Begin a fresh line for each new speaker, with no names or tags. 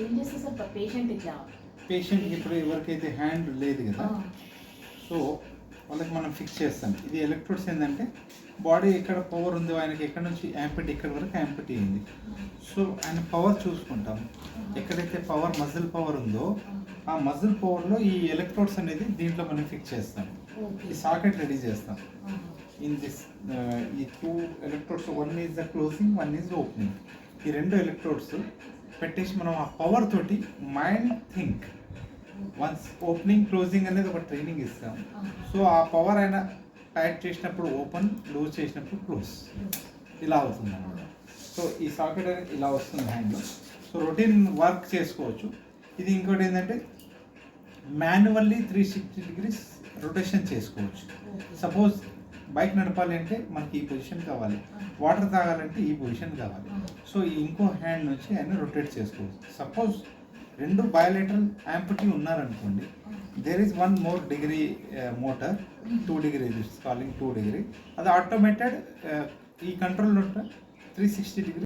ఏం చేస్తే sir patient ఇట్లా
పేషెంట్కి ఇప్పుడు ఎవరికైతే హ్యాండ్ లేదు కదా,
ఆ,
సో వాళ్ళకి మనం ఫిక్స్ చేస్తాం. ఇది ఎలక్ట్రోడ్స్ ఏంటంటే బాడీ ఎక్కడ పవర్ ఉందో ఆయనకి ఎక్కడ నుంచి యాంపిటీ ఎక్కడి వరకు యాంపిటీ అయింది. సో ఆయన పవర్ చూసుకుంటాం. ఎక్కడైతే పవర్ మజిల్ పవర్ ఉందో ఆ మజిల్ పవర్లో ఈ ఎలక్ట్రోడ్స్ అనేది దీంట్లో మనం ఫిక్స్ చేస్తాం.
ఓకే.
ఈ సాకెట్ రెడీ చేస్తాం.
ఆహా.
ఇన్ దిస్ ఈ 2 electrodes, one is the closing, one is opening. ఈ 2 ఎలక్ట్రోడ్స్ పెట్టేసి మనం ఆ పవర్ తోటి mind think once opening closing అనేది ఒక ట్రైనింగ్ ఇస్తాం. సో ఆ పవర్ అయినా టైట్ చేసినప్పుడు ఓపెన్, లూజ్ చేసినప్పుడు క్లోజ్, ఇలా అవుతుంది అన్నమాట. సో ఈ సాకెట్ అనేది ఇలా వస్తుంది హ్యాండ్లో. సో రొటీన్ వర్క్ చేసుకోవచ్చు. ఇది ఇంకోటి ఏంటంటే మాన్యువల్లీ 360 degrees రొటేషన్ చేసుకోవచ్చు. సపోజ్ బైక్ నడపాలి అంటే మనకి ఈ పొజిషన్ కావాలి, వాటర్ తాగాలంటే ఈ పొజిషన్ కావాలి. సో ఈ ఇంకో హ్యాండ్ నుంచి ఆయన రొటేట్ చేసుకోవచ్చు. సపోజ్ 2 బయోలేటరల్ యాంపిటీ ఉన్నారనుకోండి, there is 1 more degree motor, 2 degree, this calling 2 degree. అది ఆటోమేటెడ్ ఈ కంట్రోల్ 360 degree